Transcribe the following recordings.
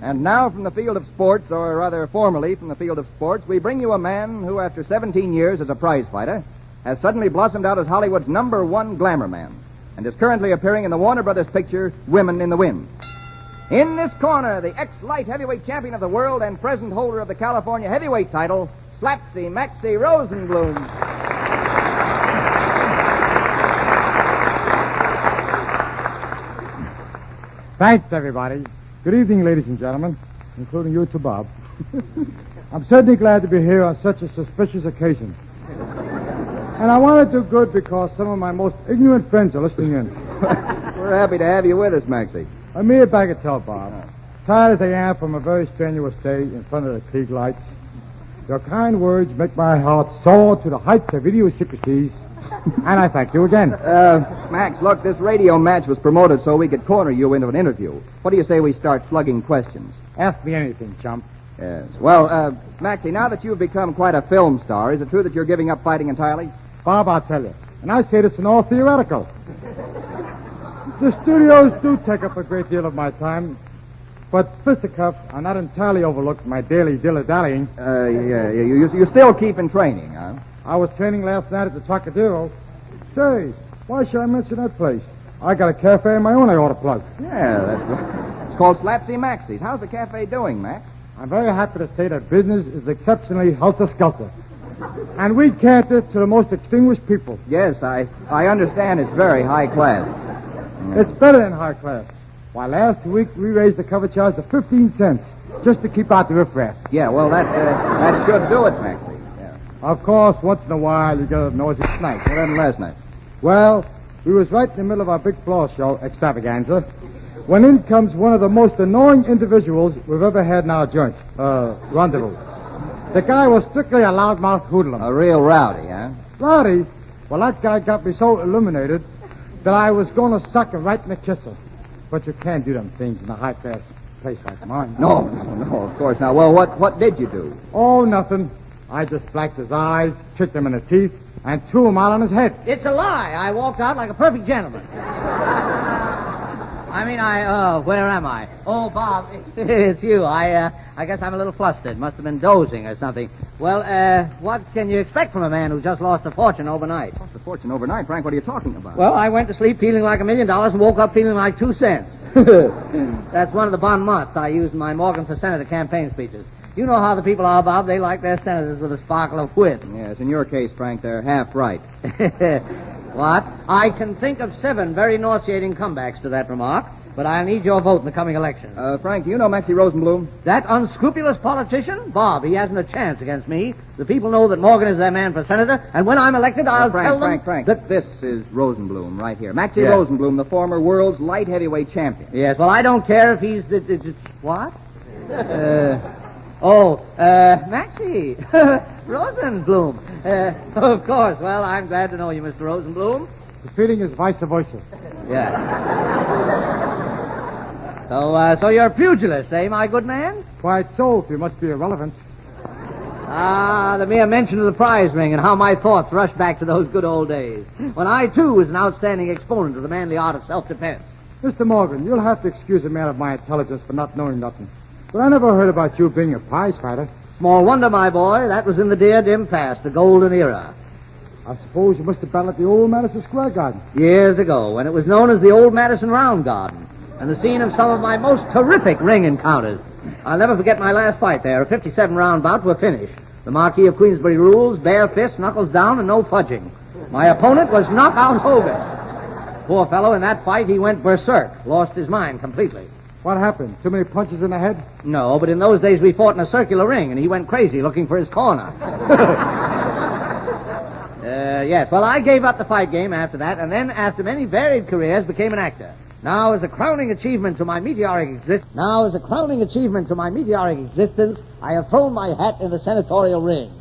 And now from the field of sports, or rather formerly from the field of sports, we bring you a man who, after 17 years as a prize fighter, has suddenly blossomed out as Hollywood's #1 glamour man, and is currently appearing in the Warner Brothers picture, Women in the Wind. In this corner, the ex-light heavyweight champion of the world and present holder of the California heavyweight title, Slapsie Maxie Rosenbloom. Thanks, everybody. Good evening, ladies and gentlemen, including you too, Bob. I'm certainly glad to be here on such a suspicious occasion. And I want to do good because some of my most ignorant friends are listening in. We're happy to have you with us, Maxie. A mere bagatelle, Bob. Tired as I am from a very strenuous day in front of the Krieg lights, your kind words make my heart soar to the heights of idiosyncrasies, and I thank you again. Max, look, this radio match was promoted so we could corner you into an interview. What do you say we start slugging questions? Ask me anything, chump. Yes. Well, Maxie, now that you've become quite a film star, is it true that you're giving up fighting entirely? Bob, I'll tell you. And I say this in all theoretical. The studios do take up a great deal of my time, but fisticuffs are not entirely overlooked in my daily dilly-dallying. You still keep in training, huh? I was training last night at the Trocadero. Say, why should I mention that place? I got a cafe of my own I ought to plug. Yeah, it's called Slapsie Maxie's. How's the cafe doing, Max? I'm very happy to say that business is exceptionally helter-skelter. And we cater to the most extinguished people. Yes, I understand it's very high class. It's better than high class. Why, last week we raised the cover charge to 15 cents just to keep out the riffraff. Yeah, well, that should do it, Maxie. Yeah. Of course, once in a while you get a noisy night. What happened last night? Well, we was right in the middle of our big floor show extravaganza when in comes one of the most annoying individuals we've ever had in our joint, rendezvous. The guy was strictly a loudmouth hoodlum. A real rowdy, huh? Rowdy? Well, that guy got me so illuminated that I was going to suck him right in the kisser. But you can't do them things in a high-class place like mine. No, of course. Now, well, what did you do? Oh, nothing. I just blacked his eyes, kicked him in the teeth, and threw him out on his head. It's a lie. I walked out like a perfect gentleman. Where am I? Oh, Bob, it's you. I guess I'm a little flustered. Must have been dozing or something. Well, what can you expect from a man who just lost a fortune overnight? Lost a fortune overnight? Frank, what are you talking about? Well, I went to sleep feeling like $1 million and woke up feeling like 2 cents. That's one of the bon mots I use in my Morgan for Senator campaign speeches. You know how the people are, Bob. They like their senators with a sparkle of wit. Yes, in your case, Frank, they're half right. What? I can think of 7 very nauseating comebacks to that remark, but I'll need your vote in the coming election. Frank, do you know Maxie Rosenbloom? That unscrupulous politician? Bob, he hasn't a chance against me. The people know that Morgan is their man for senator, and when I'm elected, I'll tell them... Frank, this is Rosenbloom right here. Maxie Rosenbloom, the former world's light heavyweight champion. Yes, well, I don't care if he's the what? Maxie. Rosenbloom. Of course. Well, I'm glad to know you, Mr. Rosenbloom. The feeling is vice versa. Yeah. So you're a pugilist, eh, my good man? Quite so, if you must be irrelevant. The mere mention of the prize ring and how my thoughts rush back to those good old days, when I, too, was an outstanding exponent of the manly art of self-defense. Mr. Morgan, you'll have to excuse a man of my intelligence for not knowing nothing. But I never heard about you being a prize fighter. Small wonder, my boy. That was in the dear dim past, the golden era. I suppose you must have battled at the old Madison Square Garden. Years ago, when it was known as the old Madison Round Garden, and the scene of some of my most terrific ring encounters. I'll never forget my last fight there, a 57-round bout to a finish. The Marquis of Queensberry rules, bare fists, knuckles down, and no fudging. My opponent was Knockout Hogan. Poor fellow, in that fight, he went berserk, lost his mind completely. What happened? Too many punches in the head? No, but in those days we fought in a circular ring, and he went crazy looking for his corner. Yes, well, I gave up the fight game after that, and then, after many varied careers, became an actor. Now, as a crowning achievement to my meteoric existence, I have thrown my hat in the senatorial ring.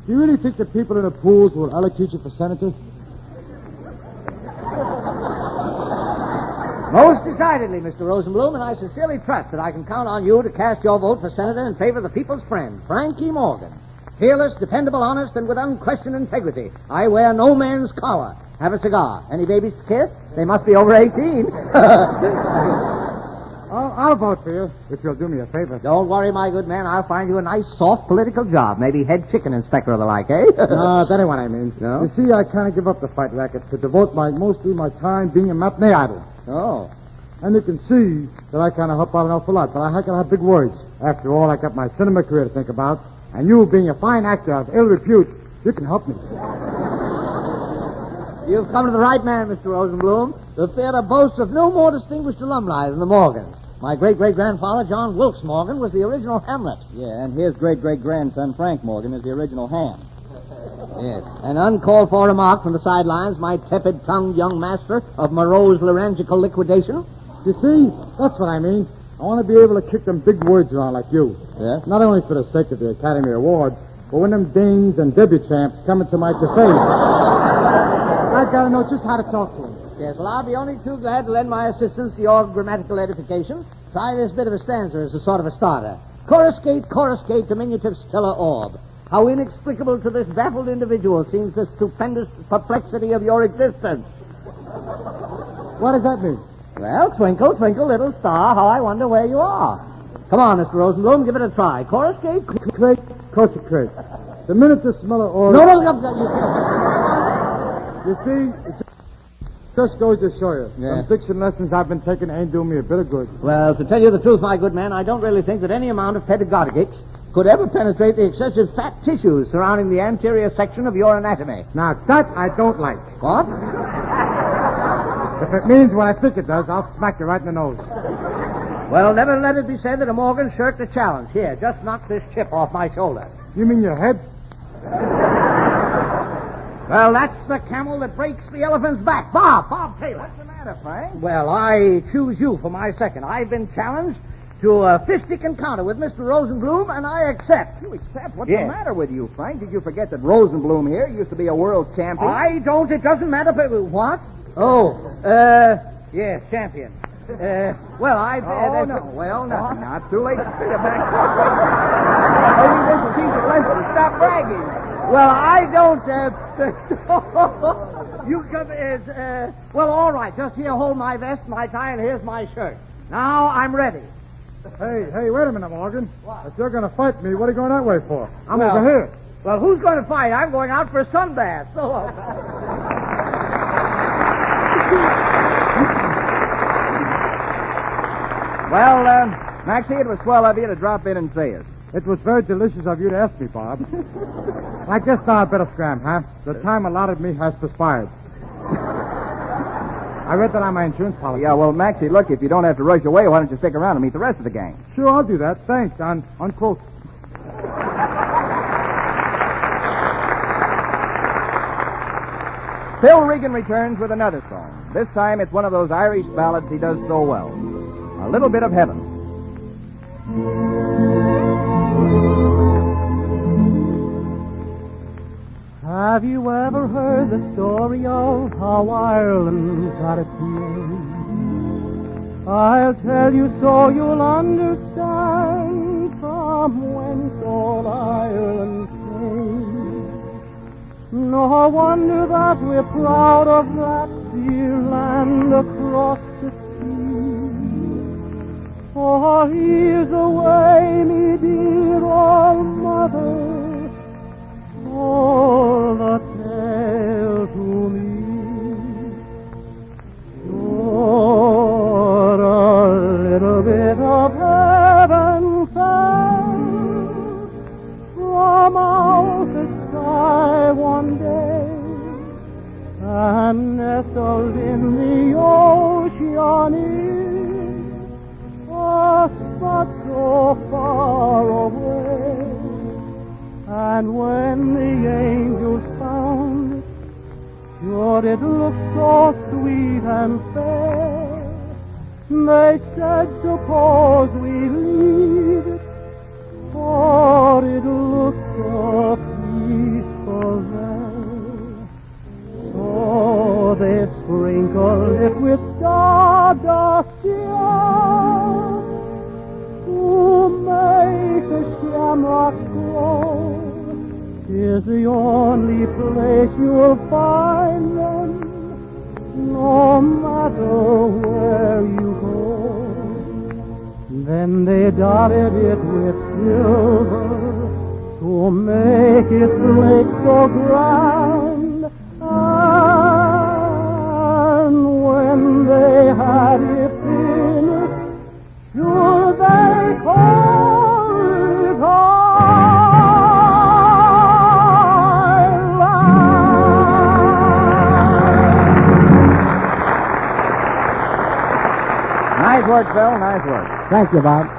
Do you really think the people in the pools will allocate you for senator? Most decidedly, Mr. Rosenbloom, and I sincerely trust that I can count on you to cast your vote for senator in favor of the people's friend, Frankie Morgan. Fearless, dependable, honest, and with unquestioned integrity. I wear no man's collar. Have a cigar. Any babies to kiss? They must be over 18. I'll vote for you, if you'll do me a favor. Don't worry, my good man. I'll find you a nice, soft political job. Maybe head chicken inspector or the like, eh? No, that ain't what I mean. No? You see, I kind of give up the fight racket to devote mostly my time being a matinee idol. Oh. And you can see that I kind of help out an awful lot, but I can have big words. After all, I got my cinema career to think about, and you, being a fine actor of ill repute, you can help me. You've come to the right man, Mr. Rosenbloom. The theater boasts of no more distinguished alumni than the Morgans. My great-great-grandfather, John Wilkes Morgan, was the original Hamlet. Yeah, and his great-great-grandson, Frank Morgan, is the original Ham. Yes. An uncalled for remark from the sidelines, my tepid-tongued young master of Moreau's laryngeal liquidation. You see, that's what I mean. I want to be able to kick them big words around like you. Yeah? Not only for the sake of the Academy Award, but when them dames and debutantes come into my cafe, I gotta know just how to talk to them. Yes, well, I'll be only too glad to lend my assistance to your grammatical edification. Try this bit of a stanza as a sort of a starter. Coruscate, diminutive stellar orb. How inexplicable to this baffled individual seems the stupendous perplexity of your existence. What does that mean? Well, twinkle, twinkle, little star, how I wonder where you are. Come on, Mr. Rosenbloom, give it a try. Coruscate. Consecrate. The minute the smell of oil... No. You see, it just goes to show you. Yeah. Some diction lessons I've been taking ain't doing me a bit of good. Well, to tell you the truth, my good man, I don't really think that any amount of pedagogics could ever penetrate the excessive fat tissues surrounding the anterior section of your anatomy. Now, that I don't like. What? If it means what I think it does, I'll smack you right in the nose. Well, never let it be said that a Morgan shirked a challenge. Here, just knock this chip off my shoulder. You mean your head? Well, that's the camel that breaks the elephant's back. Bob Taylor. What's the matter, Frank? Well, I choose you for my second. I've been challenged to a fistic encounter with Mr. Rosenbloom, and I accept. You accept? What's Yes. the matter with you, Frank? Did you forget that Rosenbloom here used to be a world champion? I don't. It doesn't matter. But what? Oh, yes, champion. Well, I... Oh, no. Well, nothing. Now, it's too late to see you back. Maybe this will teach you a lesson to stop bragging. Well, I don't, you come, well, all right. Just here, hold my vest, my tie, and here's my shirt. Now I'm ready. Hey, wait a minute, Morgan. What? If you're going to fight me, what are you going that way for? I'm Well- over here. Well, who's going to fight? I'm going out for a sunbath. So, Well, Maxie, it was swell of you to drop in and say it. It was very delicious of you to ask me, Bob. I guess now I'd better scram, huh? The time allotted me has expired. I read that on my insurance policy. Yeah, well, Maxie, look, if you don't have to rush away, why don't you stick around and meet the rest of the gang? Sure, I'll do that. Thanks. Unquote. Phil Regan returns with another song. This time it's one of those Irish ballads he does so well. A Little Bit of Heaven. Have you ever heard the story of how Ireland got its name? I'll tell you so you'll understand from whence all Ireland came. No wonder that we're proud of that dear land across the sea. For here's the way, me dear old mother, all the tale to me. Lord, a little bit of heaven fell from out the sky one day and nestled in the ocean is a spot so far away. And when the angels found it, sure it looked so sweet and fair. They said, suppose we leave it, for it looks so peaceful there. So they sprinkled it with stardust, yeah, to make the shamrocks glow. Is the only place you'll find them, no matter where you go. Then they dotted it with silver to make its lake so grand. And when they had it finished, should they call it Nice work, Phil. Nice work. Thank you, Bob.